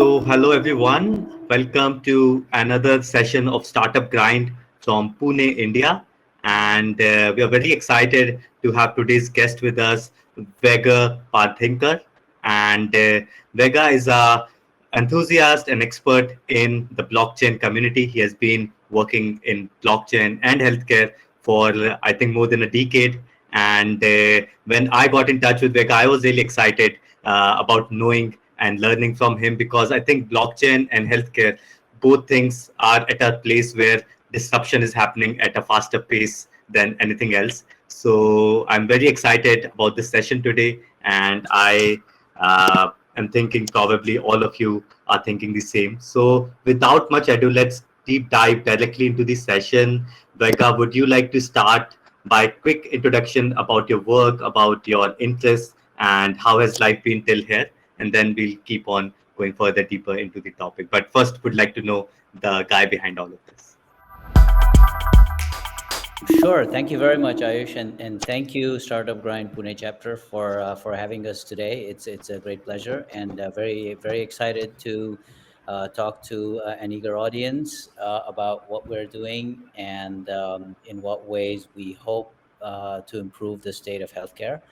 Hello everyone. Welcome to another session of Startup Grind from Pune, India. And we are very excited to have today's guest with us, Vega Paithankar. And Vega is a enthusiast and expert in the blockchain community. He has been working in blockchain and healthcare for, I think, more than a decade. And when I got in touch with Vega, I was really excited about knowing and learning from him because I think blockchain and healthcare, both things are at a place where disruption is happening at a faster pace than anything else. So I'm very excited about this session today, and I am thinking probably all of you are thinking the same. So without much ado, let's deep dive directly into the session. Vega, would you like to start by a quick introduction about your work, about your interests, and how has life been till here? And then we'll keep on going further deeper into the topic. But first, would like to know the guy behind all of this. Sure. Thank you very much, Ayush, and thank you, Startup Grind Pune chapter, for having us today. It's a great pleasure, and very excited to talk to an eager audience about what we're doing and in what ways we hope to improve the state of healthcare.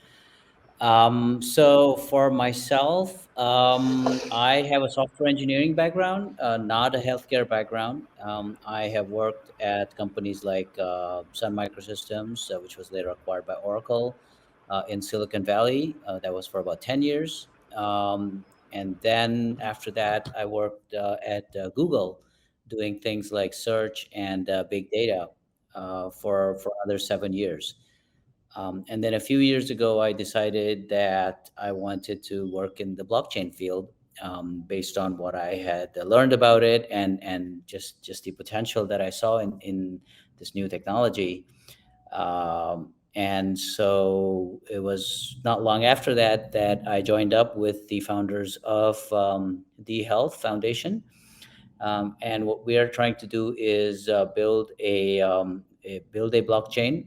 So for myself, I have a software engineering background, not a healthcare background. I have worked at companies like Sun Microsystems, which was later acquired by Oracle, in Silicon Valley. That was for about 10 years. And then after that, I worked at Google doing things like search and big data for other 7 years. And then a few years ago, I decided that I wanted to work in the blockchain field based on what I had learned about it and just the potential that I saw in this new technology. And so it was not long after that I joined up with the founders of dHealth Foundation. And what we are trying to do is build a blockchain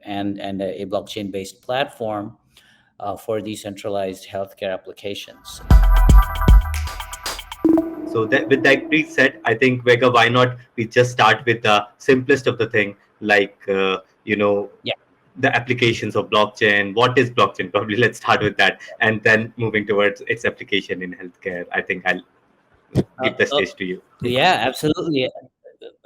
and a blockchain based platform for decentralized healthcare applications. So that with that being said, I think Vega, why not we just start with the simplest of the thing, like Yeah. the applications of blockchain. What is blockchain? Probably let's start with that, and then moving towards its application in healthcare. I think I'll Uh, give the uh, stage to you. yeah, absolutely.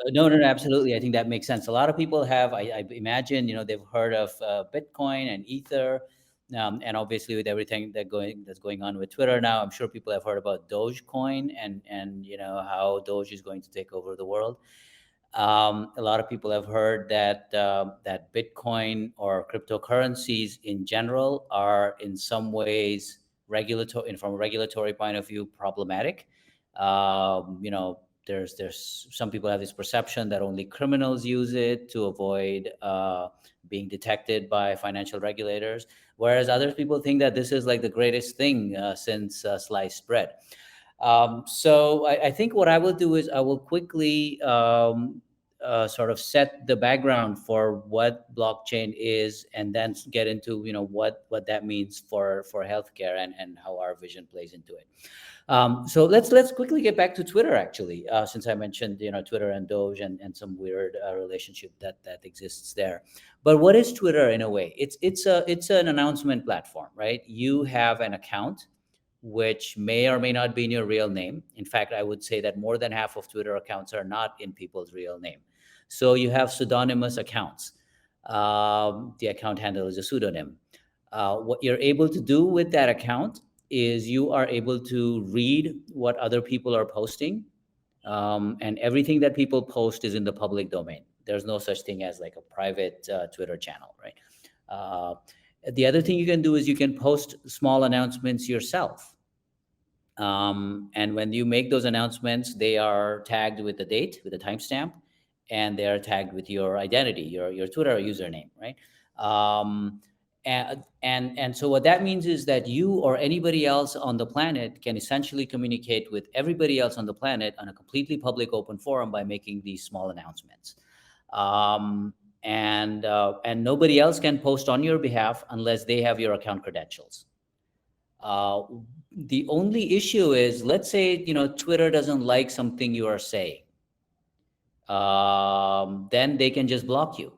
No, absolutely. I think that makes sense. A lot of people have, I imagine, they've heard of Bitcoin and Ether, and obviously with everything that's going on with Twitter now, I'm sure people have heard about Dogecoin and how Doge is going to take over the world. A lot of people have heard that Bitcoin or cryptocurrencies in general are in some ways regulatory, from a regulatory point of view, problematic. There's some people have this perception that only criminals use it to avoid being detected by financial regulators, whereas other people think that this is like the greatest thing since sliced bread. So I think what I will do is I will quickly sort of set the background for what blockchain is, and then get into what that means for healthcare and how our vision plays into it. So let's quickly get back to Twitter, actually, since I mentioned Twitter and Doge and some weird relationship that exists there. But what is Twitter in a way? It's an announcement platform, right? You have an account which may or may not be in your real name. In fact, I would say that more than half of Twitter accounts are not in people's real name. So you have pseudonymous accounts. The account handle is a pseudonym. What you're able to do with that account is you are able to read what other people are posting, and everything that people post is in the public domain. There's no such thing as like a private Twitter channel, right? Uh, the other thing you can do is you can post small announcements yourself. And when you make those announcements, they are tagged with the date, with a timestamp, and they are tagged with your identity, your Twitter username, right? And so what that means is that you or anybody else on the planet can essentially communicate with everybody else on the planet on a completely public open forum by making these small announcements. And nobody else can post on your behalf unless they have your account credentials. Uh, the only issue is, let's say, Twitter doesn't like something you are saying, then they can just block you.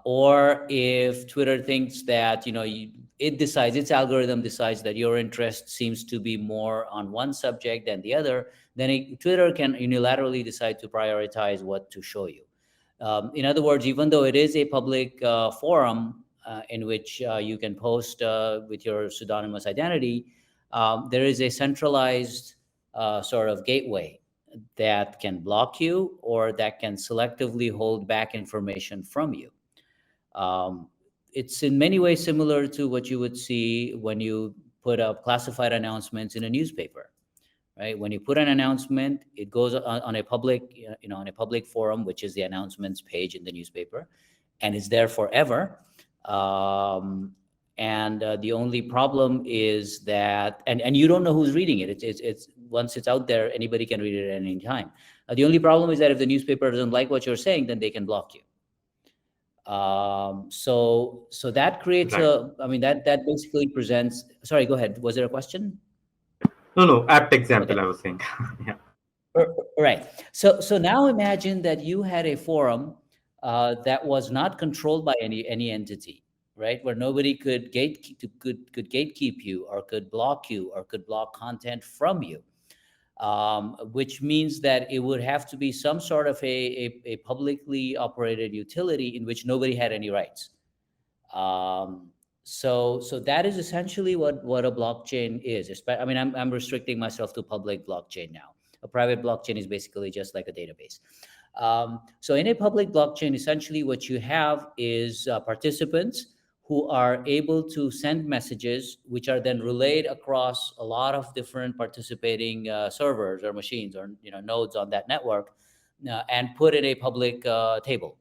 Or if Twitter thinks that, it decides, its algorithm decides that your interest seems to be more on one subject than the other, then Twitter can unilaterally decide to prioritize what to show you. In other words, even though it is a public forum in which you can post with your pseudonymous identity, there is a centralized sort of gateway that can block you or that can selectively hold back information from you. Um, it's in many ways similar to what you would see when you put up classified announcements in a newspaper, right? When you put an announcement, it goes on a public, on a public forum, which is the announcements page in the newspaper, and it's there forever. Um, and the only problem is that, and you don't know who's reading it. It's once it's out there, anybody can read it at any time. The only problem is that if the newspaper doesn't like what you're saying, then they can block you. So that creates Right. I mean, that basically presents. Sorry, go ahead. Was there a question? No, no, apt example, Okay. I was saying. Yeah. Right. So now imagine that you had a forum that was not controlled by any entity, right? Where nobody could could gatekeep you or could block you or could block content from you. Which means that it would have to be some sort of a publicly operated utility in which nobody had any rights. Um, so that is essentially what a blockchain is. I mean, I'm restricting myself to public blockchain now. A private blockchain is basically just like a database. So in a public blockchain, essentially what you have is participants who are able to send messages, which are then relayed across a lot of different participating servers or machines or nodes on that network, and put in a public table.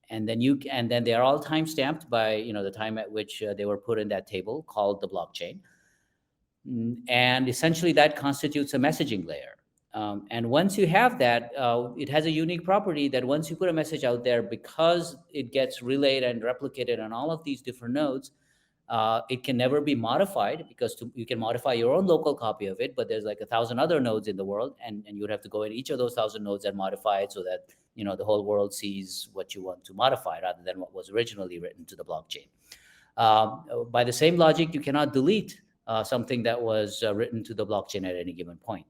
And then they are all time stamped by the time at which they were put in that table called the blockchain. And essentially that constitutes a messaging layer. And once you have that, it has a unique property that once you put a message out there, because it gets relayed and replicated on all of these different nodes, it can never be modified, because you can modify your own local copy of it, but there's like 1,000 other nodes in the world, and you would have to go in each of those 1,000 nodes and modify it so that the whole world sees what you want to modify rather than what was originally written to the blockchain. By the same logic, you cannot delete something that was written to the blockchain at any given point.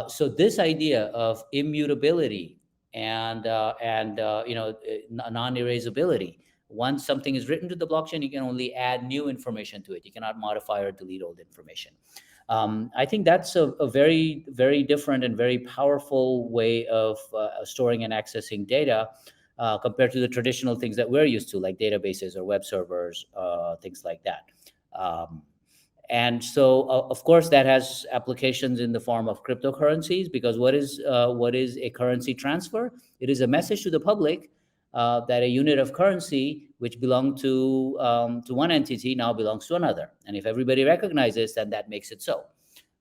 So this idea of immutability and non-erasability. Once something is written to the blockchain, you can only add new information to it. You cannot modify or delete old information. I think that's a very, very different and very powerful way of storing and accessing data compared to the traditional things that we're used to, like databases or web servers, things like that. And so, of course, that has applications in the form of cryptocurrencies, because what is a currency transfer? It is a message to the public that a unit of currency which belonged to one entity now belongs to another. And if everybody recognizes, then that makes it so,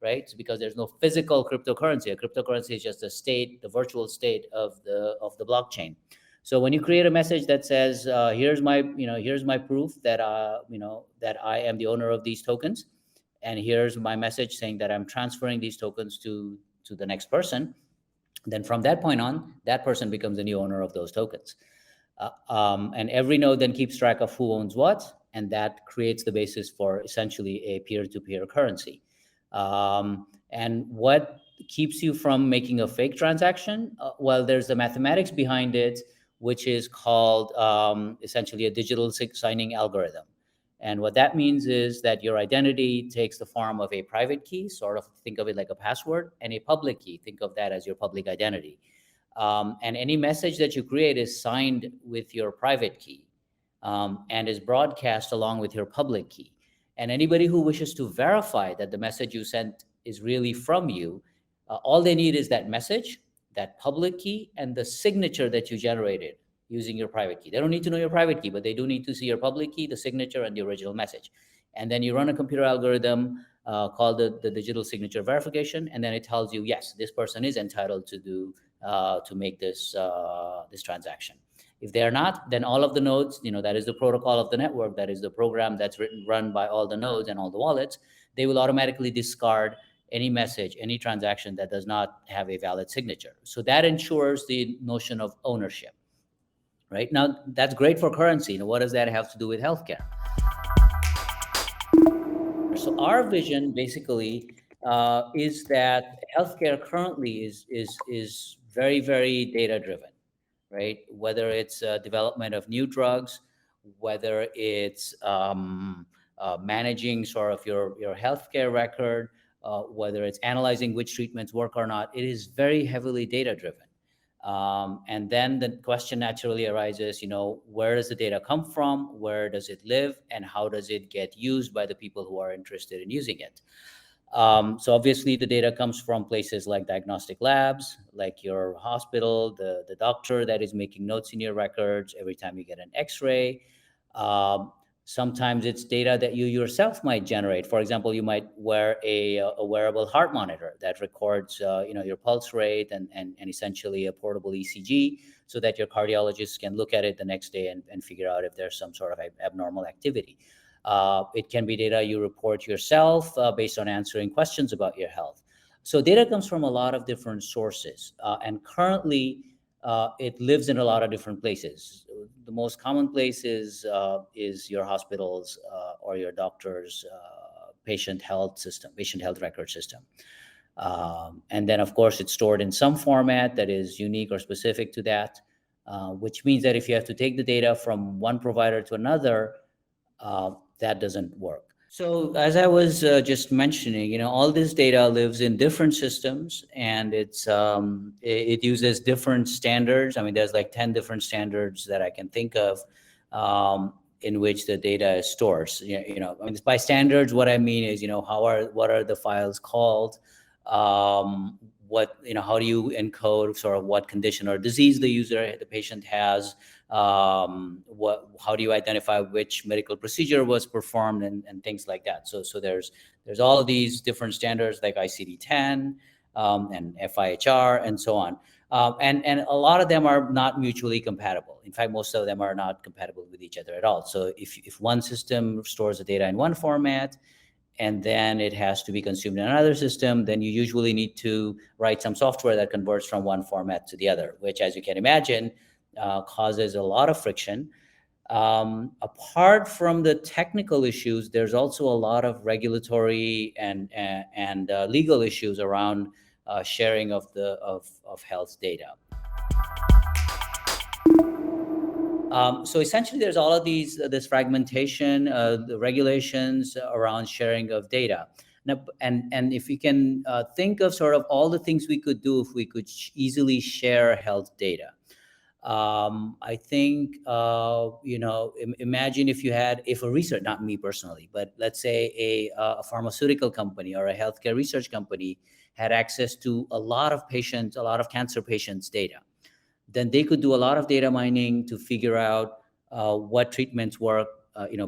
right? It's because there's no physical cryptocurrency. A cryptocurrency is just a state, the virtual state of the blockchain. So when you create a message that says, here's my proof that that I am the owner of these tokens, and here's my message saying that I'm transferring these tokens to the next person, then from that point on, that person becomes the new owner of those tokens. And every node then keeps track of who owns what, and that creates the basis for essentially a peer-to-peer currency. And what keeps you from making a fake transaction? Well, there's the mathematics behind it, which is called essentially a digital signing algorithm. And what that means is that your identity takes the form of a private key, sort of think of it like a password, and a public key, think of that as your public identity. And any message that you create is signed with your private key and is broadcast along with your public key. And anybody who wishes to verify that the message you sent is really from you, all they need is that message, that public key, and the signature that you generated using your private key. They don't need to know your private key, but they do need to see your public key, the signature, and the original message. And then you run a computer algorithm called the digital signature verification, and then it tells you, yes, this person is entitled to make this transaction. If they are not, then all of the nodes, that is the protocol of the network, that is the program that's run by all the nodes and all the wallets, they will automatically discard any message, any transaction that does not have a valid signature. So that ensures the notion of ownership. Right now, that's great for currency. What does that have to do with healthcare? So our vision basically is that healthcare currently is very, very data driven, right? Whether it's development of new drugs, whether it's managing sort of your healthcare record, whether it's analyzing which treatments work or not, it is very heavily data driven. And then the question naturally arises, where does the data come from? Where does it live? And how does it get used by the people who are interested in using it? So obviously the data comes from places like diagnostic labs, like your hospital, the doctor that is making notes in your records every time you get an x-ray. Sometimes it's data that you yourself might generate. For example, you might wear a wearable heart monitor that records your pulse rate and essentially a portable ECG, so that your cardiologist can look at it the next day and figure out if there's some sort of abnormal activity. It can be data you report yourself based on answering questions about your health. So data comes from a lot of different sources, and currently it lives in a lot of different places. The most common place is your hospital's or your doctor's patient health record system. And then, of course, it's stored in some format that is unique or specific to that, which means that if you have to take the data from one provider to another, that doesn't work. So as I was just mentioning, all this data lives in different systems, and it uses different standards. I mean, there's like 10 different standards that I can think of in which the data is stored. I mean, by standards, what I mean is, what are the files called? How do you encode sort of what condition or disease the patient has? How do you identify which medical procedure was performed and things like that? So there's all of these different standards like ICD-10 and FIHR and so on. And a lot of them are not mutually compatible. In fact, most of them are not compatible with each other at all. So if one system stores the data in one format, and then it has to be consumed in another system, then you usually need to write some software that converts from one format to the other, which, as you can imagine, causes a lot of friction. Apart from the technical issues, there's also a lot of regulatory and legal issues around sharing of health data. So essentially, there's all of this fragmentation, the regulations around sharing of data. Now, and if you can think of sort of all the things we could do if we could easily share health data. I think, imagine if a research, not me personally, but let's say a pharmaceutical company or a healthcare research company had access to a lot of cancer patients' data. Then they could do a lot of data mining to figure out what treatments work,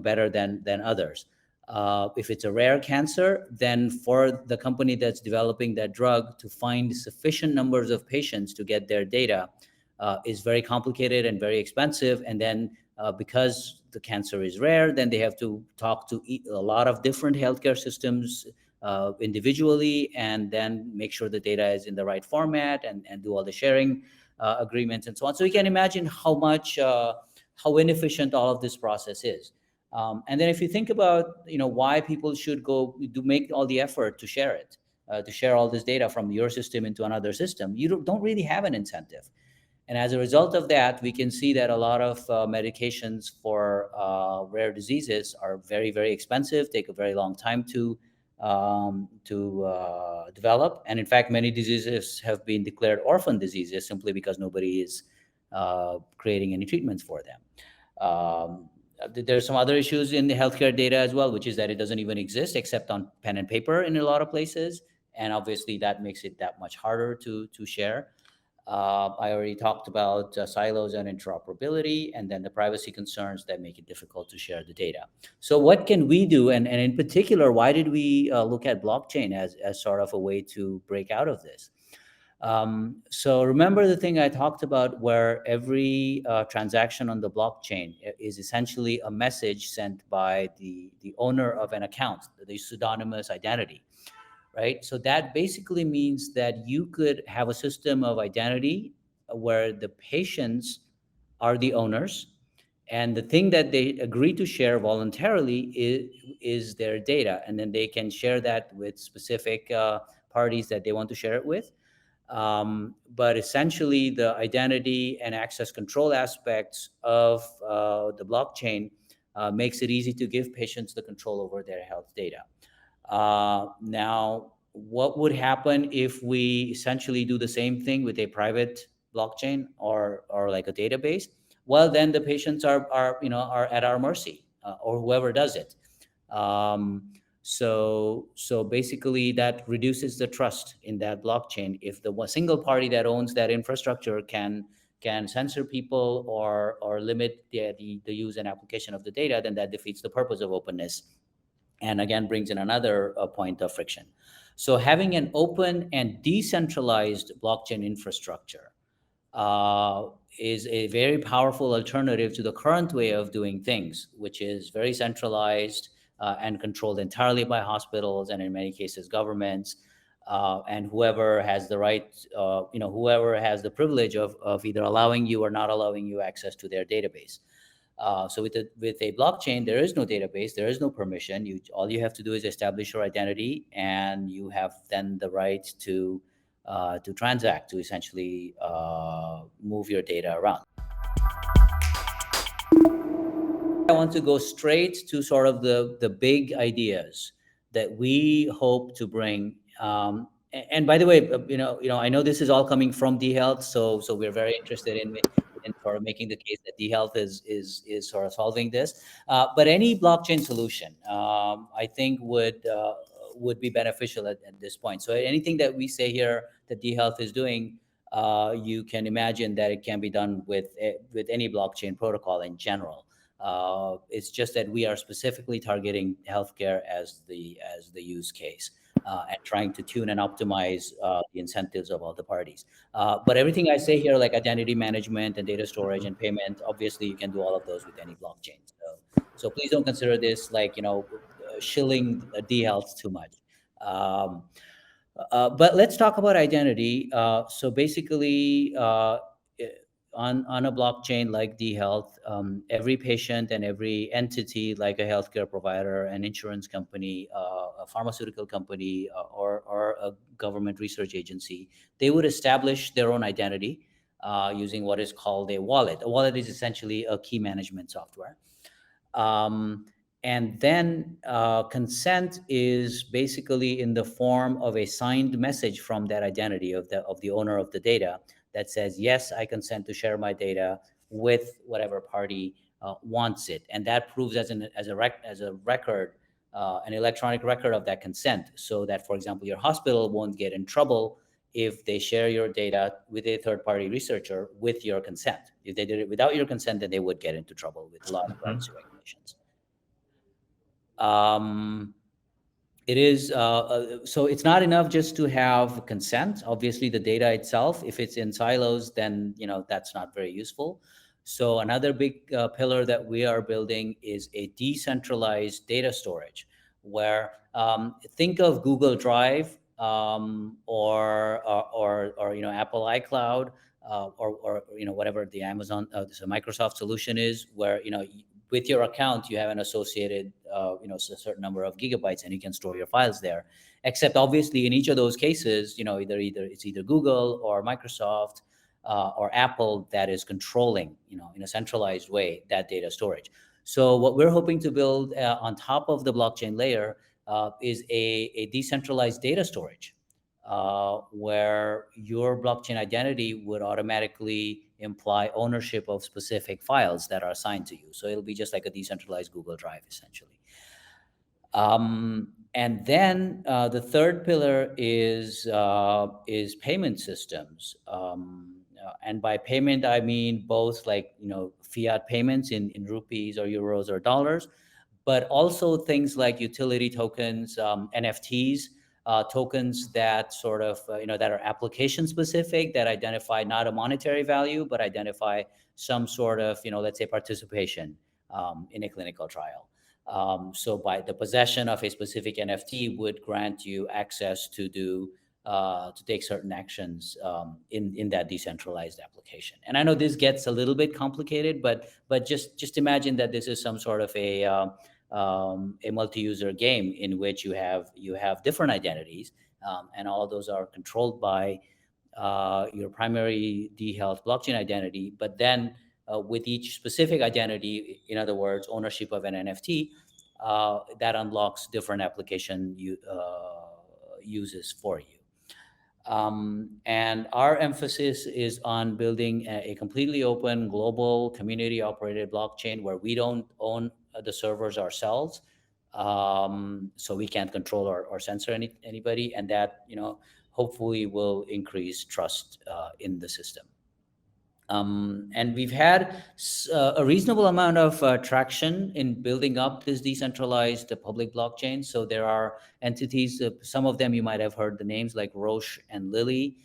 better than others. If it's a rare cancer, then for the company that's developing that drug to find sufficient numbers of patients to get their data is very complicated and very expensive. And then because the cancer is rare, then they have to talk to a lot of different healthcare systems individually, and then make sure the data is in the right format and do all the sharing agreements and so on. So you can imagine how inefficient all of this process is. And then if you think about why people should make all the effort to share it, to share all this data from your system into another system, you don't really have an incentive. And as a result of that, we can see that a lot of medications for rare diseases are very, very expensive, take a very long time to develop. And in fact, many diseases have been declared orphan diseases simply because nobody is creating any treatments for them. There's some other issues in the healthcare data as well, which is that it doesn't even exist except on pen and paper in a lot of places. And obviously that makes it that much harder to share. I already talked about silos and interoperability, and then the privacy concerns that make it difficult to share the data. So what can we do? And in particular, why did we look at blockchain as sort of a way to break out of this? So remember the thing I talked about, where every transaction on the blockchain is essentially a message sent by the owner of an account, the pseudonymous identity, right? So that basically means that you could have a system of identity where the patients are the owners, and the thing that they agree to share voluntarily is their data, and then they can share that with specific parties that they want to share it with. But essentially, the identity and access control aspects of the blockchain makes it easy to give patients the control over their health data. Now, what would happen if we essentially do the same thing with a private blockchain, or like a database? Well, then the patients are at our mercy, or whoever does it. So basically, that reduces the trust in that blockchain. If the one single party that owns that infrastructure can censor people, or limit the use and application of the data, then that defeats the purpose of openness, and again brings in another point of friction. So having an open and decentralized blockchain infrastructure uh, is a very powerful alternative to the current way of doing things, which is very centralized and controlled entirely by hospitals, and in many cases governments, and whoever has the right, whoever has the privilege of either allowing you or not allowing you access to their database. So with a blockchain, there is no database, there is no permission. All you have to do is establish your identity, and you have then the right to transact, to essentially move your data around. I want to go straight to sort of the big ideas that we hope to bring. And by the way, I know this is all coming from dHealth, so we're very interested in sort of making the case that dHealth is sort of solving this. But any blockchain solution, I think would be beneficial at this point. So anything that we say here that dHealth is doing, you can imagine that it can be done with any blockchain protocol in general. It's just that we are specifically targeting healthcare as the use case, and trying to tune and optimize the incentives of all the parties. But everything I say here, like identity management and data storage and payment, obviously you can do all of those with any blockchain. So please don't consider this like shilling dHealth too much. Um, but let's talk about identity. So basically, on a blockchain like dHealth, every patient and every entity, like a healthcare provider, an insurance company, a pharmaceutical company, or a government research agency, they would establish their own identity using what is called a wallet. A wallet is essentially a key management software. Um, and then consent is basically in the form of a signed message from that identity of the owner of the data, that says, yes, I consent to share my data with whatever party wants it. And that proves as a record, an electronic record of that consent, so that, for example, your hospital won't get in trouble if they share your data with a third party researcher with your consent. If they did it without your consent, then they would get into trouble with a lot of privacy regulations. Um, it is so it's not enough just to have consent. Obviously, the data itself, if it's in silos, then that's not very useful. So another big pillar that we are building is a decentralized data storage, where think of Google Drive, or Apple iCloud, or whatever the Amazon, so Microsoft solution is, where with your account you have an associated a certain number of gigabytes, and you can store your files there. Except obviously in each of those cases, either Google or Microsoft or Apple that is controlling, in a centralized way, that data storage. So what we're hoping to build on top of the blockchain layer is a decentralized data storage, where your blockchain identity would automatically imply ownership of specific files that are assigned to you. So it'll be just like a decentralized Google Drive, essentially. And then the third pillar is payment systems. And by payment, I mean both, like, fiat payments in rupees or euros or dollars, but also things like utility tokens, NFTs, tokens that sort of, that are application specific, that identify not a monetary value, but identify some sort of, let's say participation in a clinical trial. So by the possession of a specific NFT would grant you access to take certain actions in that decentralized application. And I know this gets a little bit complicated, but just imagine that this is some sort of a multi-user game in which you have different identities, and all of those are controlled by your primary dHealth blockchain identity. But then with each specific identity, in other words, ownership of an NFT, that unlocks different uses for you. And our emphasis is on building a completely open, global, community-operated blockchain where we don't own the servers ourselves, so we can't control or censor anybody, and that hopefully will increase trust in the system. And we've had a reasonable amount of traction in building up this decentralized public blockchain. So there are entities, some of them you might have heard the names, like Roche and Lilly.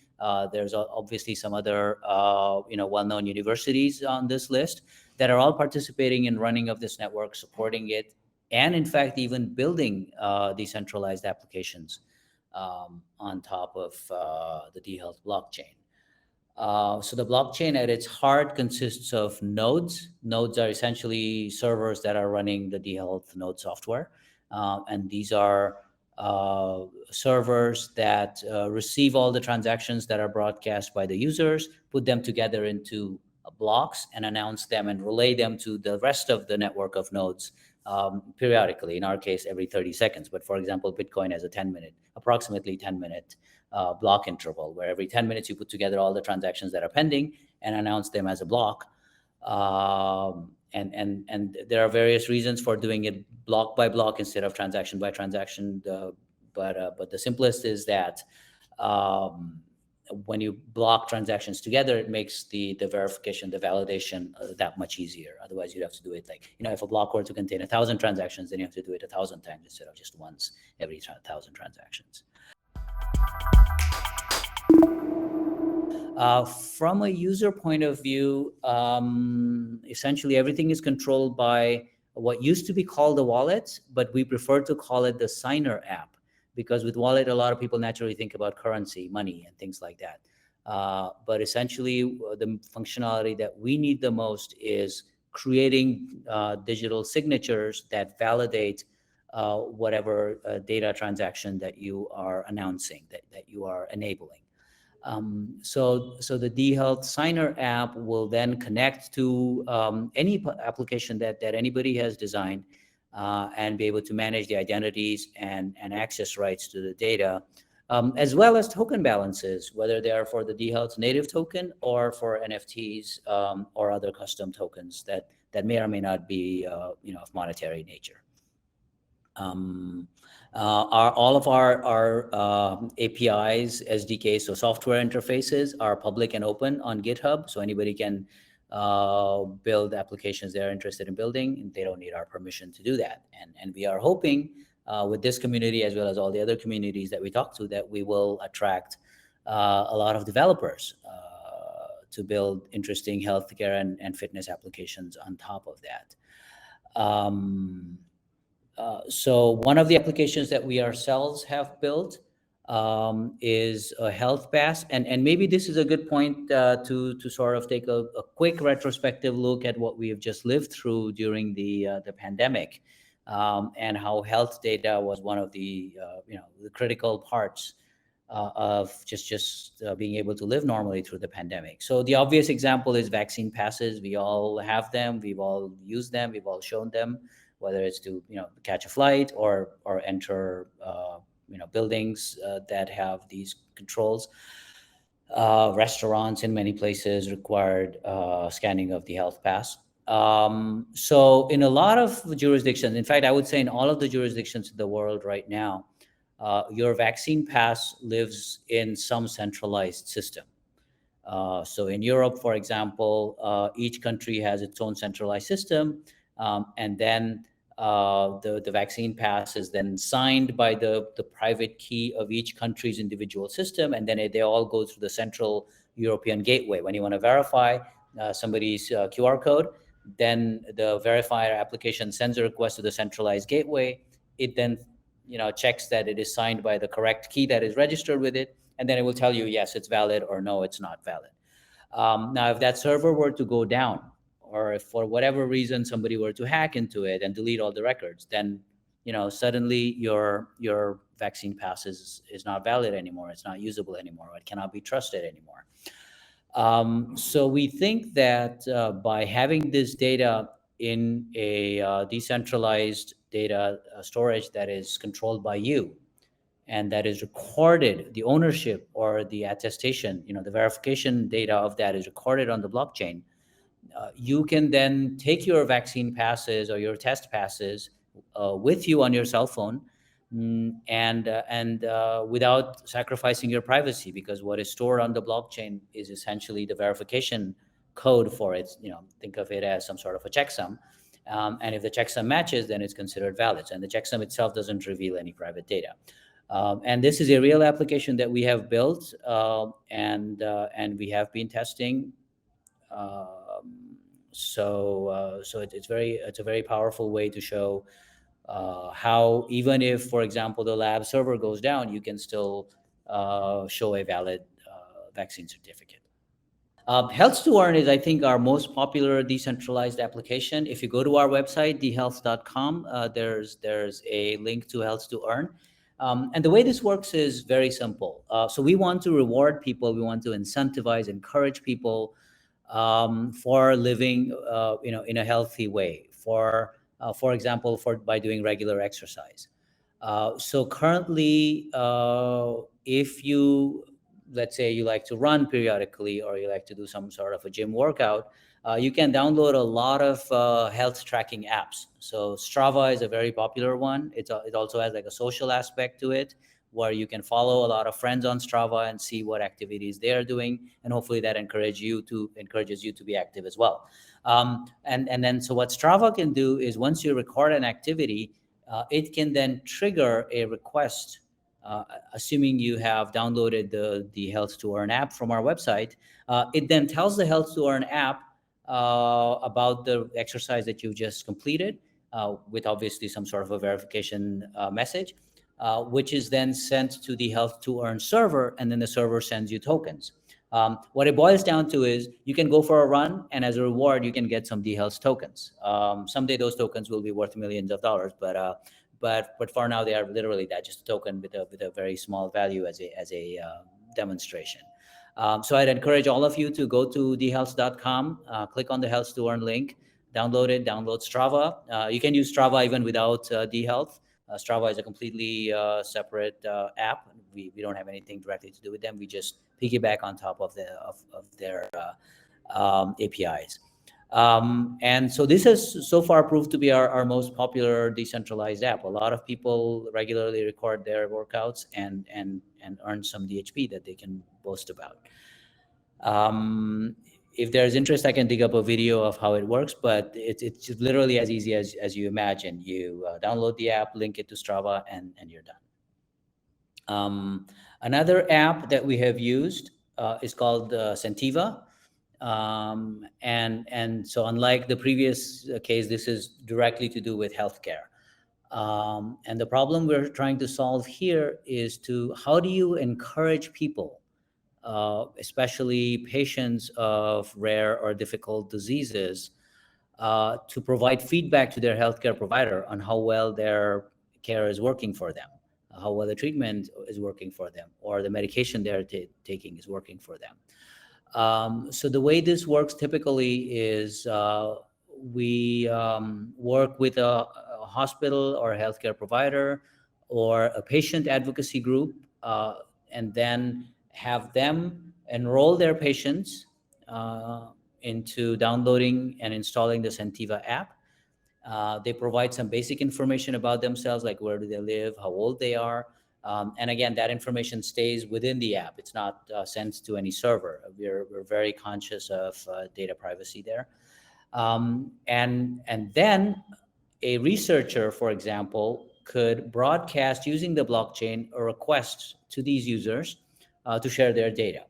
There's obviously some other well-known universities on this list that are all participating in running of this network, supporting it, and in fact even building decentralized applications on top of the dHealth blockchain. So the blockchain at its heart consists of nodes. Nodes are essentially servers that are running the dHealth node software. And these are servers that receive all the transactions that are broadcast by the users, put them together into blocks, and announce them and relay them to the rest of the network of nodes periodically. In our case, every 30 seconds. But for example, Bitcoin has approximately 10-minute block interval, where every 10 minutes you put together all the transactions that are pending and announce them as a block. And there are various reasons for doing it block by block instead of transaction by transaction. But the simplest is that when you block transactions together, it makes the verification, the validation that much easier. Otherwise, you'd have to do it if a block were to contain 1,000 transactions, then you have to do it 1,000 times instead of just once every 1,000 transactions. From a user point of view, essentially everything is controlled by what used to be called a wallet, but we prefer to call it the signer app, because with wallet, a lot of people naturally think about currency, money, and things like that. But essentially, the functionality that we need the most is creating digital signatures that validate whatever data transaction that you are announcing, that you are enabling. So the dHealth Signer app will then connect to any application that anybody has designed, and be able to manage the identities and access rights to the data, as well as token balances, whether they are for the dHealth native token or for NFTs or other custom tokens that may or may not be of monetary nature. All of our APIs, SDKs, so software interfaces, are public and open on GitHub, so anybody can build applications they're interested in building, and they don't need our permission to do that. And we are hoping with this community, as well as all the other communities that we talk to, that we will attract a lot of developers to build interesting healthcare and fitness applications on top of that. So one of the applications that we ourselves have built is a health pass, and maybe this is a good point to sort of take a quick retrospective look at what we have just lived through during the pandemic, and how health data was one of the the critical parts of just being able to live normally through the pandemic. So the obvious example is vaccine passes. We all have them. We've all used them. We've all shown them, whether it's to catch a flight or enter buildings that have these controls. Restaurants in many places required scanning of the health pass. So in a lot of jurisdictions, in fact, I would say in all of the jurisdictions in the world right now, your vaccine pass lives in some centralized system. So in Europe, for example, each country has its own centralized system, and then the vaccine pass is then signed by the private key of each country's individual system, and then they all go through the central European gateway. When you want to verify somebody's QR code, then the verifier application sends a request to the centralized gateway. It then checks that it is signed by the correct key that is registered with it, and then it will tell you yes, it's valid, or no, it's not valid. Now, if that server were to go down, or if for whatever reason somebody were to hack into it and delete all the records, then suddenly your vaccine pass is not valid anymore. It's not usable anymore. It cannot be trusted anymore. So we think that by having this data in a decentralized data storage that is controlled by you, and that is recorded, the ownership or the attestation, the verification data of that is recorded on the blockchain. You can then take your vaccine passes or your test passes with you on your cell phone, and without sacrificing your privacy, because what is stored on the blockchain is essentially the verification code for it. Think of it as some sort of a checksum. And if the checksum matches, then it's considered valid. And the checksum itself doesn't reveal any private data. And this is a real application that we have built, and we have been testing. It's a very powerful way to show how, even if, for example, the lab server goes down, you can still show a valid vaccine certificate. Health to Earn is, I think, our most popular decentralized application. If you go to our website, dhealth.com, there's a link to Health to Earn. And the way this works is very simple. So we want to reward people. We want to incentivize, encourage people for living, in a healthy way. For example, by doing regular exercise. So currently, if you, let's say you like to run periodically, or you like to do some sort of a gym workout, you can download a lot of health tracking apps. So Strava is a very popular one. It also has like a social aspect to it, where you can follow a lot of friends on Strava and see what activities they are doing, and hopefully that encourages you to be active as well. And then so what Strava can do is, once you record an activity, it can then trigger a request. Assuming you have downloaded the Health to Earn app from our website, it then tells the Health to Earn app about the exercise that you just completed, with obviously some sort of a verification message, which is then sent to the Health to Earn server, and then the server sends you tokens. What it boils down to is, you can go for a run, and as a reward, you can get some dHealth tokens. Someday those tokens will be worth millions of dollars, but for now they are literally that, just a token with a very small value as a demonstration. So I'd encourage all of you to go to dhealth.com, click on the Health to Earn link, download Strava. You can use Strava even without dHealth. Strava is a completely separate app. We don't have anything directly to do with them. We just piggyback on top of their APIs. And so this has so far proved to be our most popular decentralized app. A lot of people regularly record their workouts and earn some DHP that they can boast about. If there's interest, I can dig up a video of how it works, but it's literally as easy as you imagine. You download the app, link it to Strava, and you're done. Another app that we have used is called Sentiva. And so, unlike the previous case, this is directly to do with healthcare. And the problem we're trying to solve here is how do you encourage people, especially patients of rare or difficult diseases, to provide feedback to their healthcare provider on how well their care is working for them, how well the treatment is working for them, or the medication they're taking is working for them. So the way this works typically is we work with a hospital or a healthcare provider or a patient advocacy group, and then have them enroll their patients into downloading and installing the Sentiva app. They provide some basic information about themselves, like where do they live, how old they are. And again, that information stays within the app. It's not sent to any server. We're very conscious of data privacy there. And then a researcher, for example, could broadcast using the blockchain a request to these users to share their data.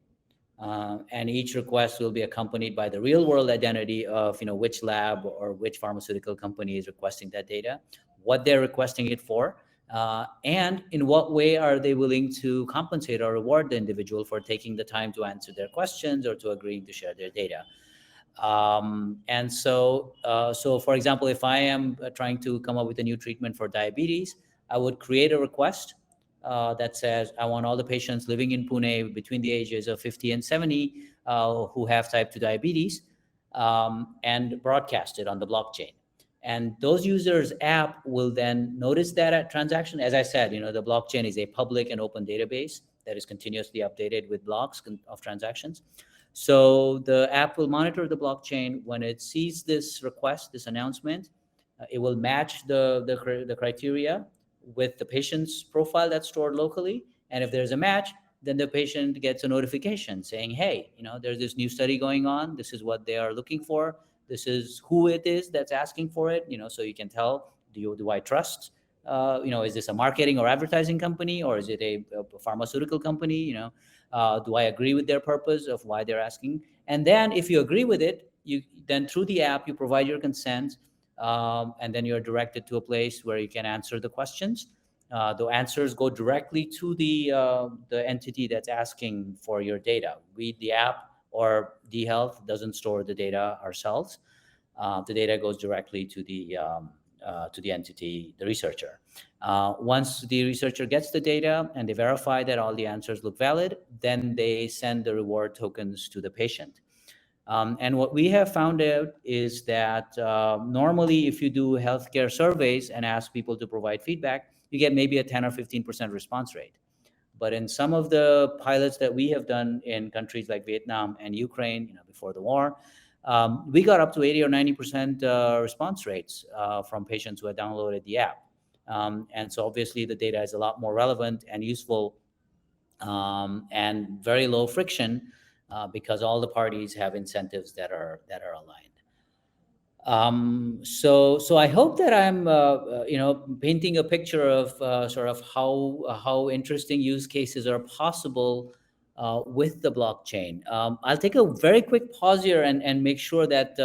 And each request will be accompanied by the real world identity of which lab or which pharmaceutical company is requesting that data, what they're requesting it for, and in what way are they willing to compensate or reward the individual for taking the time to answer their questions or to agreeing to share their data. So for example, if I am trying to come up with a new treatment for diabetes, I would create a request that says I want all the patients living in Pune between the ages of 50 and 70 who have type 2 diabetes, and broadcast it on the blockchain. And those users' app will then notice that transaction. As I said, the blockchain is a public and open database that is continuously updated with logs of transactions. So the app will monitor the blockchain. When it sees this request, this announcement, it will match the criteria with the patient's profile that's stored locally. And if there's a match, then the patient gets a notification saying, hey, there's this new study going on. This is what they are looking for. This is who it is that's asking for it. So you can tell, do I trust? Is this a marketing or advertising company, or is it a pharmaceutical company? Do I agree with their purpose of why they're asking? And then if you agree with it, you then through the app, you provide your consent, and then you're directed to a place where you can answer the questions. The answers go directly to the entity that's asking for your data. We, the app or dHealth, doesn't store the data ourselves. The data goes directly to the entity, the researcher. Once the researcher gets the data and they verify that all the answers look valid, then they send the reward tokens to the patient. And what we have found out is that normally if you do healthcare surveys and ask people to provide feedback, you get maybe a 10 or 15% response rate. But in some of the pilots that we have done in countries like Vietnam and Ukraine, before the war, we got up to 80 or 90% response rates from patients who had downloaded the app. And so obviously the data is a lot more relevant and useful, and very low friction, because all the parties have incentives that are aligned. So I hope that I'm painting a picture of sort of how interesting use cases are possible with the blockchain. I'll take a very quick pause here and make sure that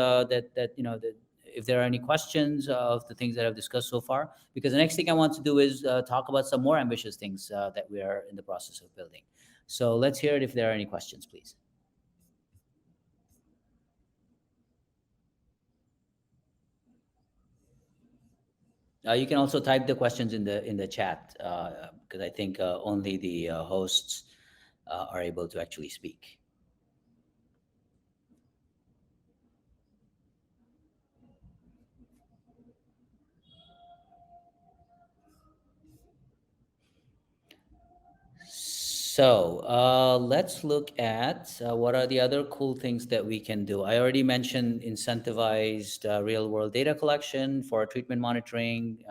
if there are any questions of the things that I've discussed so far, because the next thing I want to do is talk about some more ambitious things that we are in the process of building. So let's hear it if there are any questions, please. You can also type the questions in the chat, because I think only the hosts are able to actually speak. So let's look at what are the other cool things that we can do. I already mentioned incentivized real-world data collection for treatment monitoring,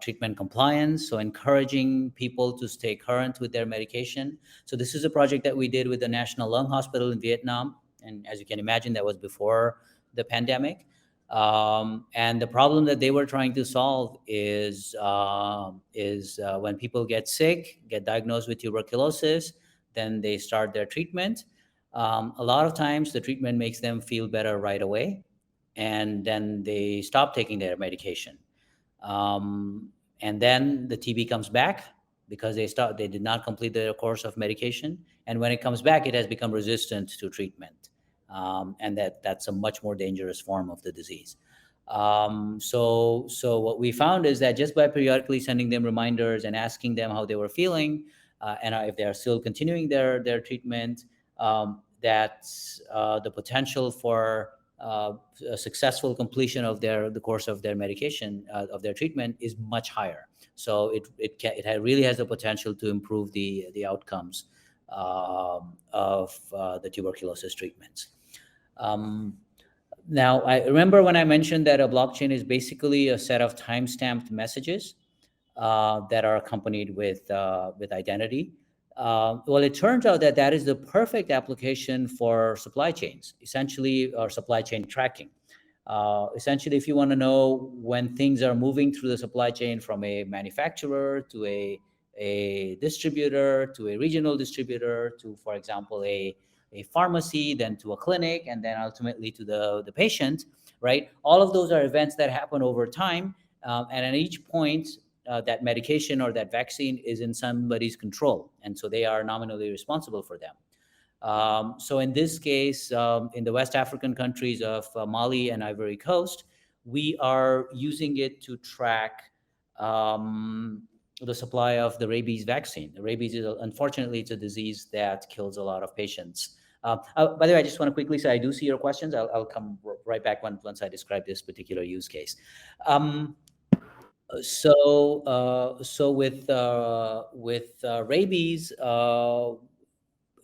treatment compliance, so encouraging people to stay current with their medication. So this is a project that we did with the National Lung Hospital in Vietnam, and as you can imagine, that was before the pandemic. And the problem that they were trying to solve is when people get sick, get diagnosed with tuberculosis, then they start their treatment. A lot of times the treatment makes them feel better right away, and then they stop taking their medication. And then the TB comes back because they did not complete their course of medication. And when it comes back, it has become resistant to treatment. And that's a much more dangerous form of the disease. So what we found is that just by periodically sending them reminders and asking them how they were feeling, and if they are still continuing their treatment, that's the potential for a successful completion of the course of their medication, of their treatment, is much higher. So it really has the potential to improve the outcomes of the tuberculosis treatments. Now, I remember when I mentioned that a blockchain is basically a set of time-stamped messages that are accompanied with identity. Well, it turns out that is the perfect application for supply chains, essentially, or supply chain tracking. Essentially, if you want to know when things are moving through the supply chain from a manufacturer to a distributor to a regional distributor to, for example, a pharmacy, then to a clinic, and then ultimately to the patient, right? All of those are events that happen over time. And at each point, that medication or that vaccine is in somebody's control. And so they are nominally responsible for them. So in this case, in the West African countries of Mali and Ivory Coast, we are using it to track the supply of the rabies vaccine. The rabies is, unfortunately, it's a disease that kills a lot of patients. By the way, I just want to quickly say I do see your questions. I'll come right back once I describe this particular use case. So with rabies,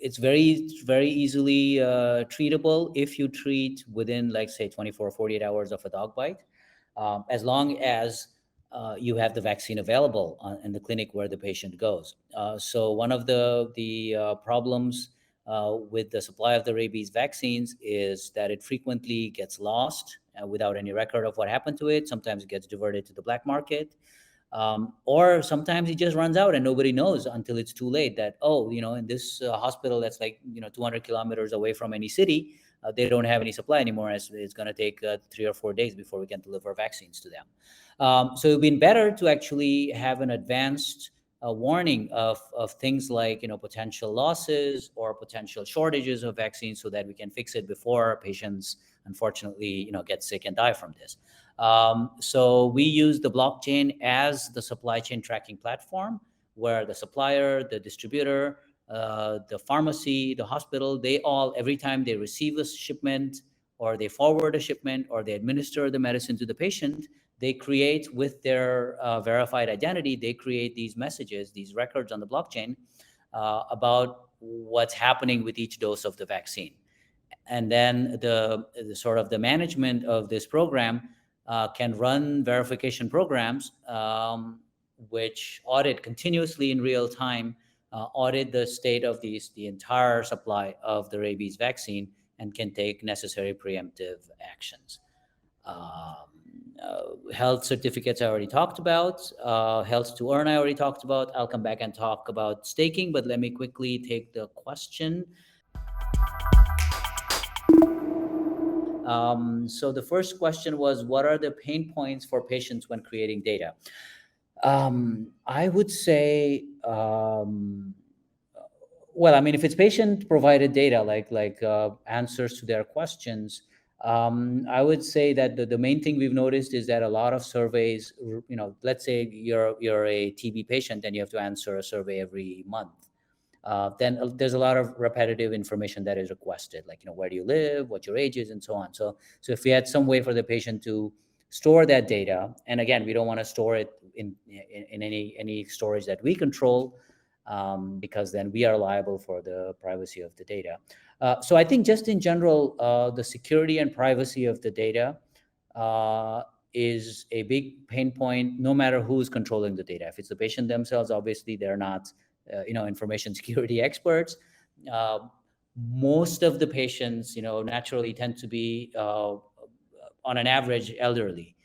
it's very easily treatable if you treat within, like, say, 24 or 48 hours of a dog bite, as long as you have the vaccine available in the clinic where the patient goes. So one of the problems with the supply of the rabies vaccines is that it frequently gets lost without any record of what happened to it. Sometimes it gets diverted to the black market. Or sometimes it just runs out and nobody knows until it's too late that, oh, in this hospital that's, like, 200 kilometers away from any city, they don't have any supply anymore. It's going to take 3 or 4 days before we can deliver vaccines to them. So it'd been better to actually have an advanced warning of things like, potential losses or potential shortages of vaccines, so that we can fix it before patients, unfortunately, get sick and die from this. So we use the blockchain as the supply chain tracking platform, where the supplier, the distributor, the pharmacy, the hospital, they all, every time they receive a shipment or they forward a shipment or they administer the medicine to the patient, they create, with their verified identity, they create these messages, these records on the blockchain about what's happening with each dose of the vaccine. And then the sort of the management of this program can run verification programs which audit continuously in real time, audit the state of the entire supply of the rabies vaccine, and can take necessary preemptive actions. Health certificates I already talked about. Health to earn I already talked about. I'll come back and talk about staking, but let me quickly take the question. So the first question was, what are the pain points for patients when creating data? I would say, well, I mean, if it's patient-provided data, like answers to their questions, I would say that the main thing we've noticed is that a lot of surveys, let's say you're a TB patient and you have to answer a survey every month. Then there's a lot of repetitive information that is requested, like, where do you live, what your age is, and so on. So if we had some way for the patient to store that data, and again, we don't want to store it in any storage that we control, because then we are liable for the privacy of the data. So I think just in general, the security and privacy of the data is a big pain point, no matter who's controlling the data. If it's the patient themselves, obviously they're not information security experts. Most of the patients, naturally tend to be, on an average, elderly.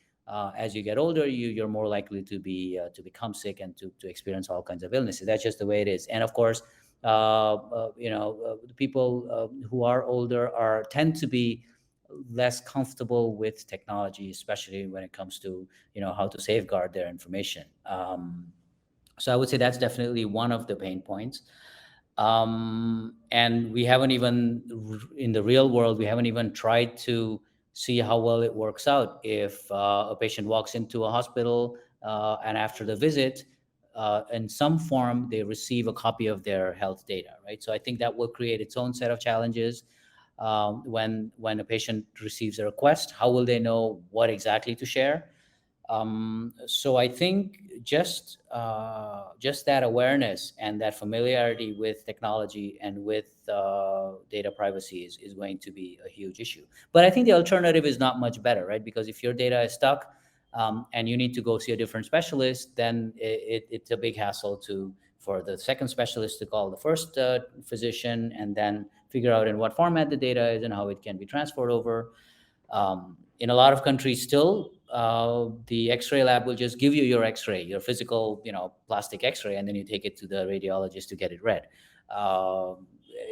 As you get older, you're more likely to become sick and to experience all kinds of illnesses. That's just the way it is. And of course, the people who are older tend to be less comfortable with technology, especially when it comes to how to safeguard their information. So I would say that's definitely one of the pain points. And we haven't even, in the real world, we haven't even tried to see how well it works out. If a patient walks into a hospital and after the visit, in some form, they receive a copy of their health data, right? So I think that will create its own set of challenges. When a patient receives a request, how will they know what exactly to share? So I think just that awareness and that familiarity with technology and with data privacy is going to be a huge issue. But I think the alternative is not much better, right? Because if your data is stuck and you need to go see a different specialist, then it's a big hassle for the second specialist to call the first physician and then figure out in what format the data is and how it can be transferred over. In a lot of countries still, the X-ray lab will just give you your X-ray, your physical, plastic X-ray, and then you take it to the radiologist to get it read.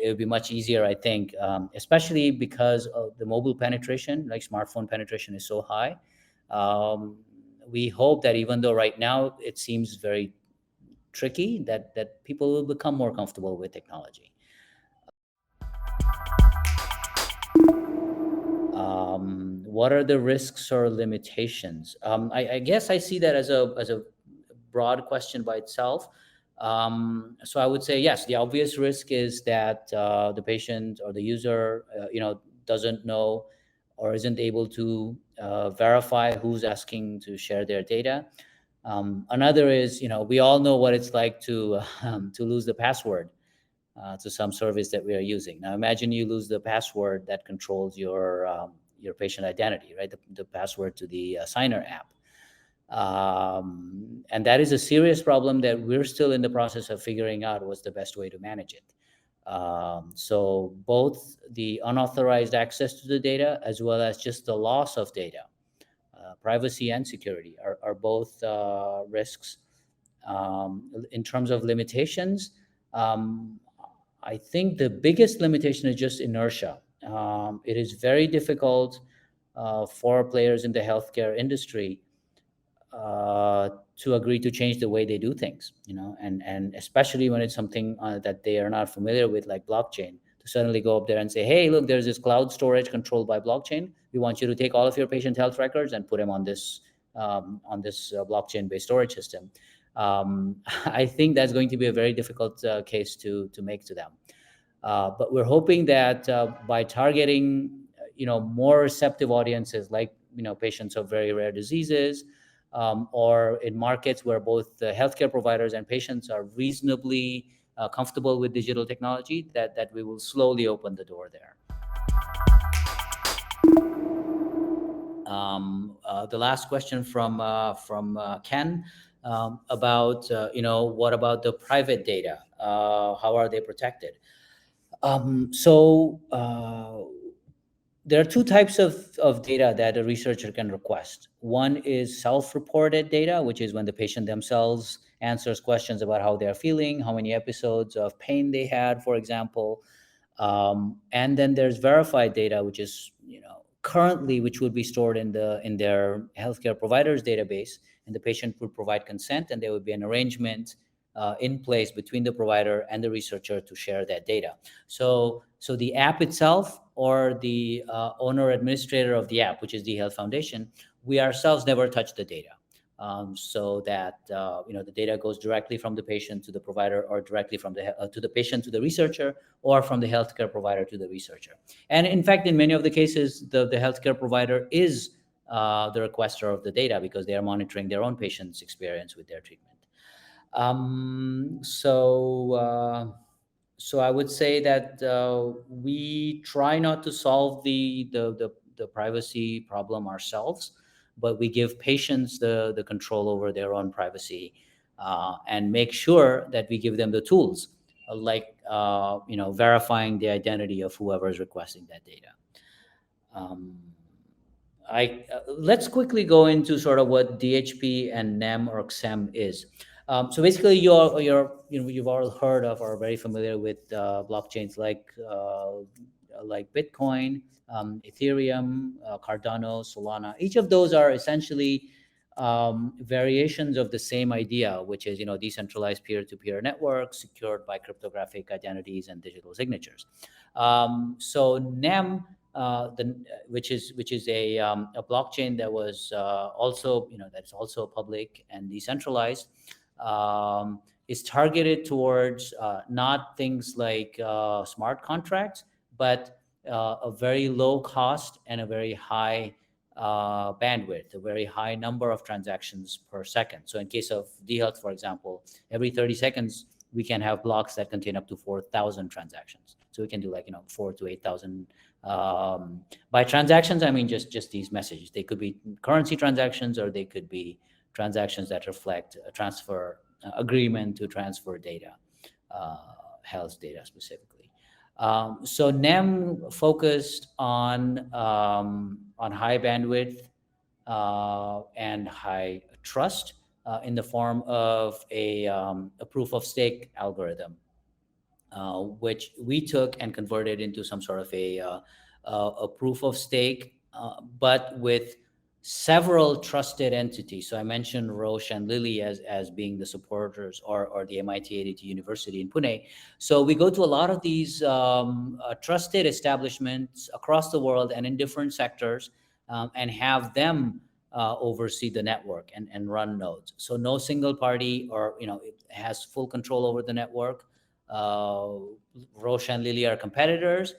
It would be much easier, I think, especially because of the mobile penetration, like smartphone penetration is so high. Um, we hope that even though right now it seems very tricky, that people will become more comfortable with technology. What are the risks or limitations? I guess I see that as a broad question by itself. So I would say yes. The obvious risk is that the patient or the user, doesn't know or isn't able to verify who's asking to share their data. Another is, we all know what it's like to lose the password to some service that we are using. Now, imagine you lose the password that controls your patient identity, right? The password to the Signer app. And that is a serious problem that we're still in the process of figuring out what's the best way to manage it. So both the unauthorized access to the data as well as just the loss of data, privacy and security are both risks. In terms of limitations, um, I think the biggest limitation is just inertia. It is very difficult for players in the healthcare industry to agree to change the way they do things, and especially when it's something that they are not familiar with, like blockchain, to suddenly go up there and say, hey, look, there's this cloud storage controlled by blockchain. We want you to take all of your patient health records and put them on this blockchain-based storage system. I think that's going to be a very difficult case to make to them. But we're hoping that by targeting, more receptive audiences, like patients of very rare diseases, or in markets where both the healthcare providers and patients are reasonably comfortable with digital technology, that we will slowly open the door there. The last question from Ken, about what about the private data? How are they protected? There are two types of data that a researcher can request. One is self-reported data, which is when the patient themselves answers questions about how they're feeling, how many episodes of pain they had, for example. And then there's verified data, which is, currently, which would be stored in their healthcare provider's database, and the patient would provide consent, and there would be an arrangement in place between the provider and the researcher to share that data. So the app itself, or the owner administrator of the app, which is dHealth Foundation, we ourselves never touch the data. So that the data goes directly from the patient to the provider, or directly from to the patient to the researcher, or from the healthcare provider to the researcher. And in fact, in many of the cases, the healthcare provider is the requester of the data, because they are monitoring their own patient's experience with their treatment. So I would say that we try not to solve the privacy problem ourselves, but we give patients the control over their own privacy, and make sure that we give them the tools, like verifying the identity of whoever is requesting that data. Let's quickly go into sort of what DHP and NEM or XEM is. So basically, you've all heard of or are very familiar with blockchains like Bitcoin, Ethereum, Cardano, Solana. Each of those are essentially variations of the same idea, which is decentralized peer-to-peer networks secured by cryptographic identities and digital signatures. So NEM, which is a blockchain that was also that's also public and decentralized, is targeted towards not things like smart contracts, but a very low cost and a very high bandwidth, a very high number of transactions per second. So in case of dHealth, for example, every 30 seconds, we can have blocks that contain up to 4,000 transactions. So we can do 4,000 to 8,000. By transactions, I mean just these messages. They could be currency transactions, or they could be transactions that reflect a transfer agreement to transfer data, health data specifically. So NEM focused on high bandwidth and high trust in the form of a proof of stake algorithm, which we took and converted into some sort of a proof of stake, but with several trusted entities. So I mentioned Roche and Lilly as being the supporters, or the MIT ADT University in Pune. So we go to a lot of these trusted establishments across the world and in different sectors, and have them oversee the network and run nodes. So no single party, or it has full control over the network. uh, Roche and Lilly are competitors,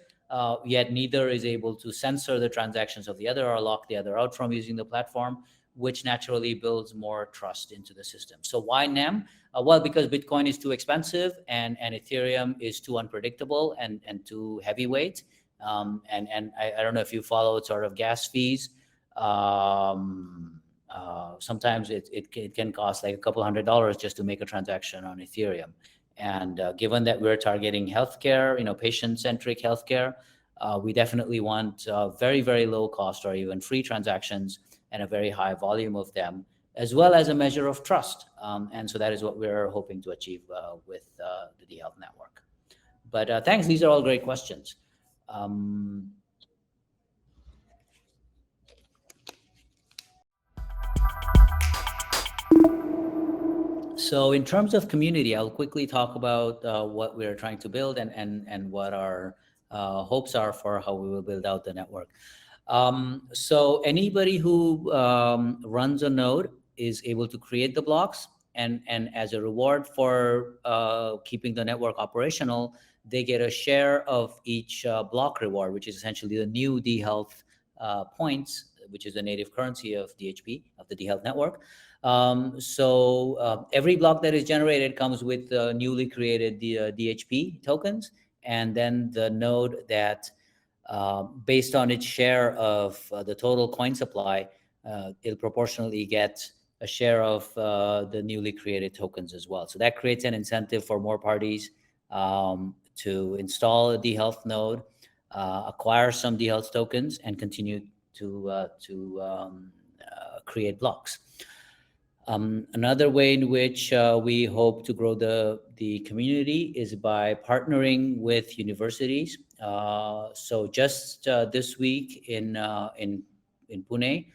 yet neither is able to censor the transactions of the other or lock the other out from using the platform, which naturally builds more trust into the system. So why NEM? Well, because Bitcoin is too expensive, and Ethereum is too unpredictable and too heavyweight. And I don't know if you followed sort of gas fees. Sometimes it can cost like a couple $100 just to make a transaction on Ethereum. And given that we're targeting healthcare, patient-centric healthcare, we definitely want very, very low cost or even free transactions and a very high volume of them, as well as a measure of trust. And so that is what we're hoping to achieve with the dHealth network. But thanks. These are all great questions. Um, So in terms of community, I'll quickly talk about what we're trying to build, and what our hopes are for how we will build out the network. So anybody who runs a node is able to create the blocks, and as a reward for keeping the network operational, they get a share of each block reward, which is essentially the new dHealth points, which is the native currency of DHP, of the dHealth network. So every block that is generated comes with newly created DHP tokens, and then the node that, based on its share of the total coin supply, it'll proportionally get a share of the newly created tokens as well. So that creates an incentive for more parties to install a dHealth node, acquire some dHealth tokens, and continue to create blocks. Another way in which we hope to grow the community is by partnering with universities. So just this week in Pune,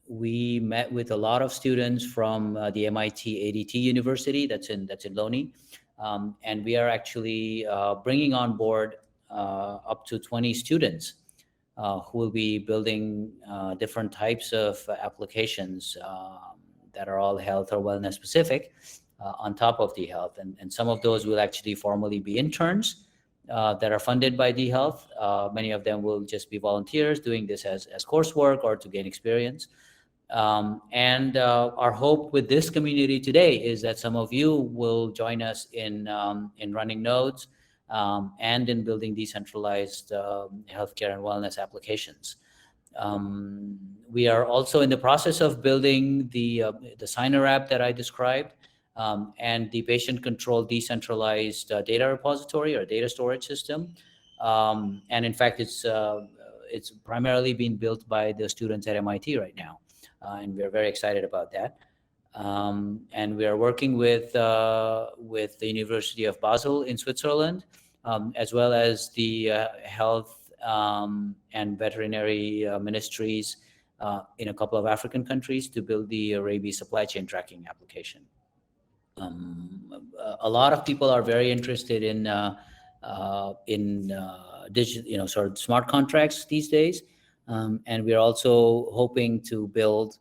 we met with a lot of students from the MIT ADT University that's in Loni, and we are actually bringing on board up to 20 students who will be building different types of applications that are all health or wellness specific on top of dHealth. And some of those will actually formally be interns that are funded by dHealth. Many of them will just be volunteers doing this as coursework or to gain experience. And our hope with this community today is that some of you will join us in running nodes, and in building decentralized healthcare and wellness applications. We are also in the process of building the Signer app that I described, and the patient-controlled decentralized data repository or data storage system. And in fact, it's primarily being built by the students at MIT right now, and we're very excited about that. And we are working with the University of Basel in Switzerland, as well as the health and veterinary ministries in a couple of African countries to build the rabies supply chain tracking application. A lot of people are very interested in digital, sort of smart contracts these days, and we're also hoping to build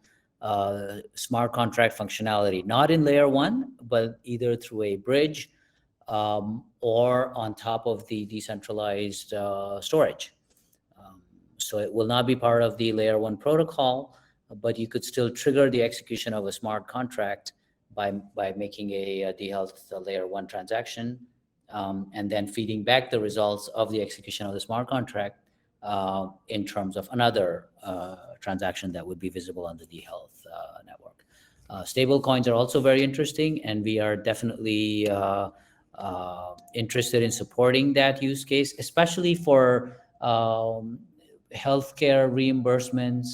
smart contract functionality, not in layer one, but either through a bridge or on top of the decentralized storage. So it will not be part of the layer one protocol, but you could still trigger the execution of a smart contract by making a dHealth layer one transaction, and then feeding back the results of the execution of the smart contract in terms of another transaction that would be visible on the dHealth network. Stable coins are also very interesting, and we are definitely interested in supporting that use case, especially for healthcare reimbursements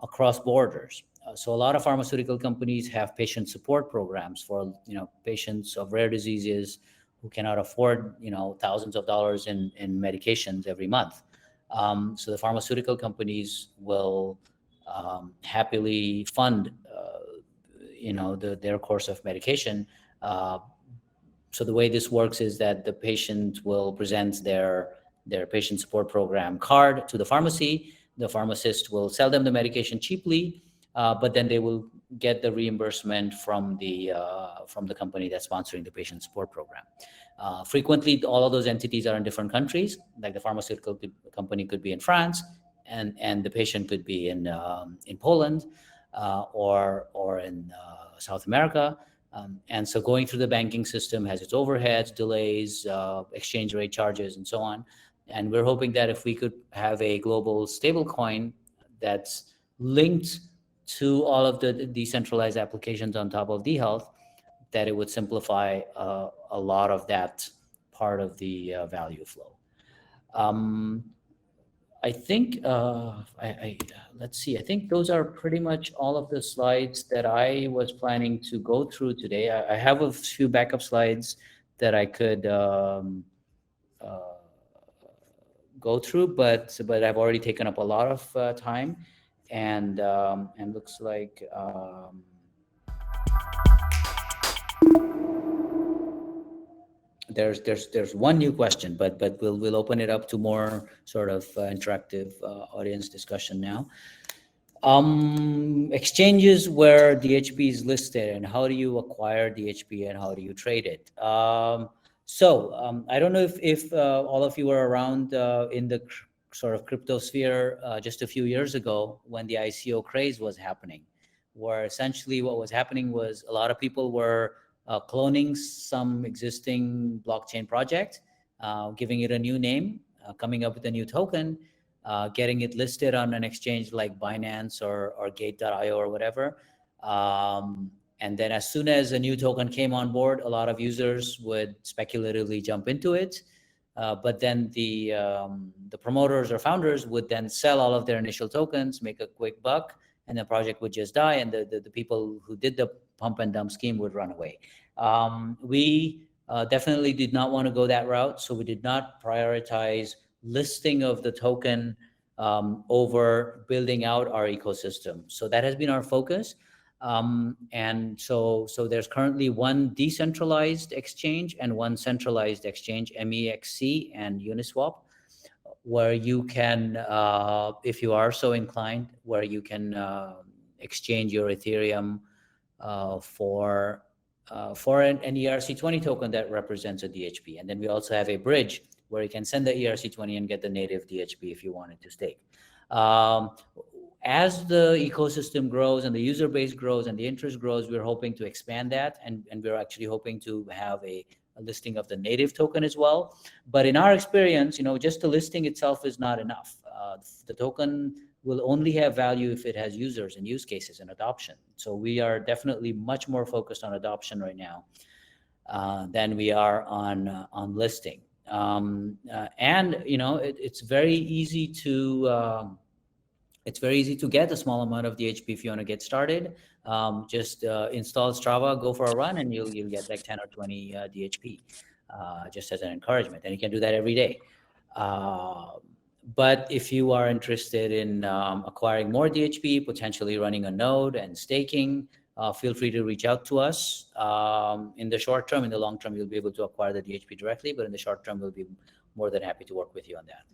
across borders. So a lot of pharmaceutical companies have patient support programs for patients of rare diseases who cannot afford thousands of dollars in medications every month. So the pharmaceutical companies will happily fund their course of medication. So the way this works is that the patient will present their patient support program card to the pharmacy. The pharmacist will sell them the medication cheaply, but then they will get the reimbursement from the company that's sponsoring the patient support program. Frequently, all of those entities are in different countries. Like the pharmaceutical company could be in France, and the patient could be in Poland, or in South America. And so going through the banking system has its overheads, delays, exchange rate charges, and so on. And we're hoping that if we could have a global stablecoin that's linked to all of the decentralized applications on top of dHealth, that it would simplify a lot of that part of the value flow. I think let's see. I think those are pretty much all of the slides that I was planning to go through today. I have a few backup slides that I could go through, but I've already taken up a lot of time, and looks like. There's one new question, but we'll open it up to more sort of interactive audience discussion now. Exchanges where DHP is listed, and how do you acquire DHP and how do you trade it? So I don't know if all of you were around in the sort of crypto sphere just a few years ago when the ICO craze was happening, where essentially what was happening was a lot of people were cloning some existing blockchain project, giving it a new name, coming up with a new token, getting it listed on an exchange like Binance or Gate.io or whatever. And then as soon as a new token came on board, a lot of users would speculatively jump into it. But then the promoters or founders would then sell all of their initial tokens, make a quick buck, and the project would just die, and the people who did the pump and dump scheme would run away. We definitely did not want to go that route, so we did not prioritize listing of the token over building out our ecosystem. So that has been our focus. And so there's currently one decentralized exchange and one centralized exchange, MEXC and Uniswap, where you can, if you are so inclined, where you can exchange your Ethereum for an ERC20 token that represents a DHP. And then we also have a bridge where you can send the ERC20 and get the native DHP if you wanted to stake. As the ecosystem grows and the user base grows and the interest grows, we're hoping to expand that, and we're actually hoping to have a listing of the native token as well. But in our experience, just the listing itself is not enough. The token will only have value if it has users and use cases and adoption. So we are definitely much more focused on adoption right now than we are on listing. And it's very easy to get a small amount of DHP if you want to get started. Just install Strava, go for a run, and you'll get like 10 or 20 DHP just as an encouragement. And you can do that every day. But if you are interested in acquiring more DHP, potentially running a node and staking, feel free to reach out to us. In the short term, in the long term, you'll be able to acquire the DHP directly, but in the short term, we'll be more than happy to work with you on that.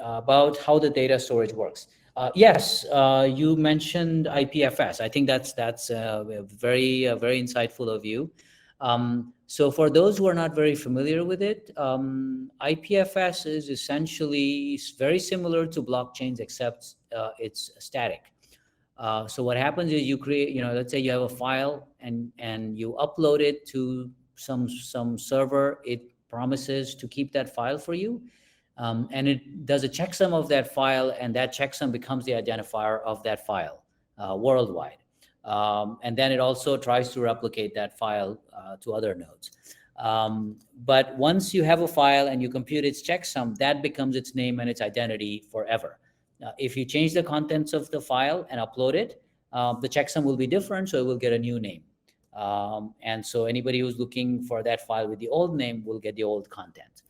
About how the data storage works. Yes, you mentioned IPFS. I think that's very insightful of you. So for those who are not very familiar with it, IPFS is essentially very similar to blockchains, except it's static. So what happens is you create, let's say you have a file and you upload it to some server. It promises to keep that file for you. And it does a checksum of that file, and that checksum becomes the identifier of that file worldwide. And then it also tries to replicate that file to other nodes. But once you have a file and you compute its checksum, that becomes its name and its identity forever. If you change the contents of the file and upload it, the checksum will be different, so it will get a new name. And so anybody who's looking for that file with the old name will get the old content.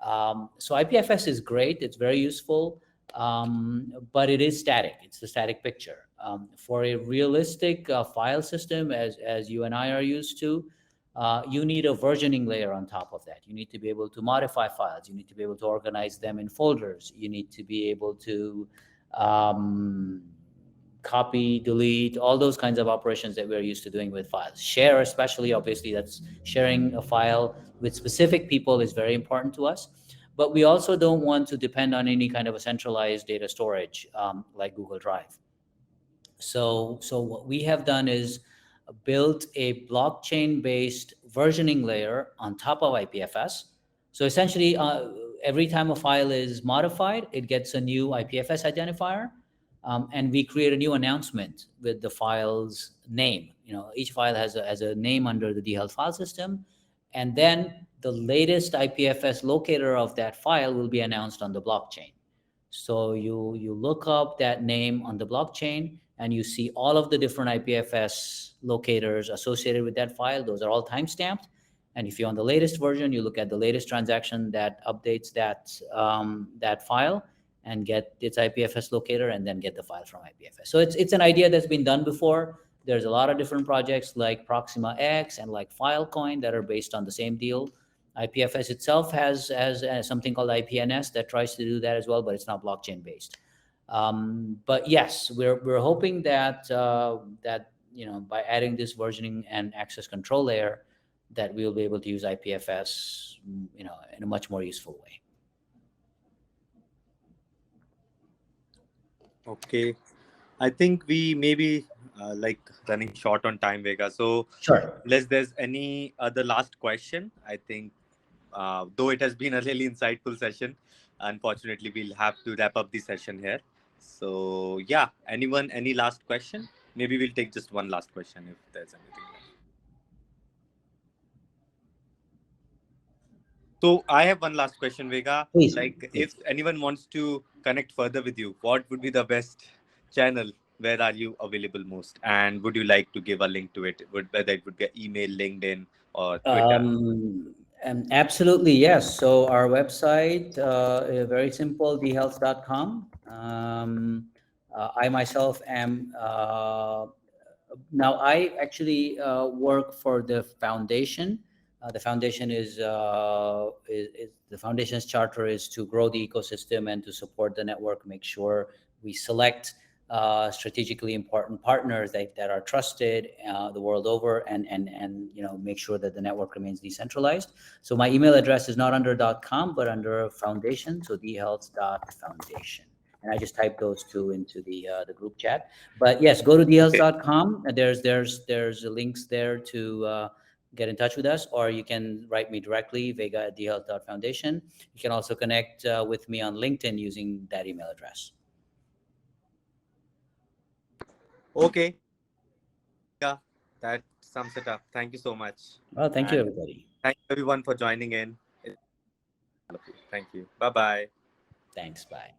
So IPFS is great. It's very useful, but it is static. It's a static picture. For a realistic file system, as you and I are used to, you need a versioning layer on top of that. You need to be able to modify files. You need to be able to organize them in folders. You need to be able to um, copy, delete, all those kinds of operations that we're used to doing with files. Share, especially, obviously, that's sharing a file with specific people is very important to us. But we also don't want to depend on any kind of a centralized data storage like Google Drive. So what we have done is built a blockchain-based versioning layer on top of IPFS. So essentially, every time a file is modified, it gets a new IPFS identifier, and we create a new announcement with the file's name. Each file has a name under the dHealth file system, and then the latest IPFS locator of that file will be announced on the blockchain. So you look up that name on the blockchain, and you see all of the different IPFS locators associated with that file. Those are all timestamped. And if you're on the latest version, you look at the latest transaction that updates that file and get its IPFS locator, and then get the file from IPFS. So it's an idea that's been done before. There's a lot of different projects like Proxima X and like Filecoin that are based on the same deal. IPFS itself has something called IPNS that tries to do that as well, but it's not blockchain based. But yes, we're hoping that by adding this versioning and access control layer, that we'll be able to use IPFS in a much more useful way. Okay, I think we maybe like running short on time, Vega. So Sure. unless there's any other last question, I think though it has been a really insightful session, unfortunately we'll have to wrap up the session here. So yeah, anyone, any last question? Maybe we'll take just one last question if there's anything. So I have one last question, Vega. Please. Like, if anyone wants to connect further with you, what would be the best channel? Where are you available most? And would you like to give a link to it? Whether it would be email, LinkedIn, or Twitter? Absolutely, yes. So our website is very simple, dhealth.com. I myself am now I actually work for the foundation. The foundation is the foundation's charter is to grow the ecosystem and to support the network, make sure we select strategically important partners that are trusted the world over, and make sure that the network remains decentralized. So my email address is not under .com but under foundation, so dhealth.foundation. And I just typed those two into the group chat. But yes, go to dhealth.com. There's links there to get in touch with us, or you can write me directly, vega@dhealth.foundation. You can also connect with me on LinkedIn using that email address. Okay. Yeah, that sums it up. Thank you so much. Well, thank you, everybody. Thank you everyone for joining in. Thank you. Bye-bye. Thanks. Bye.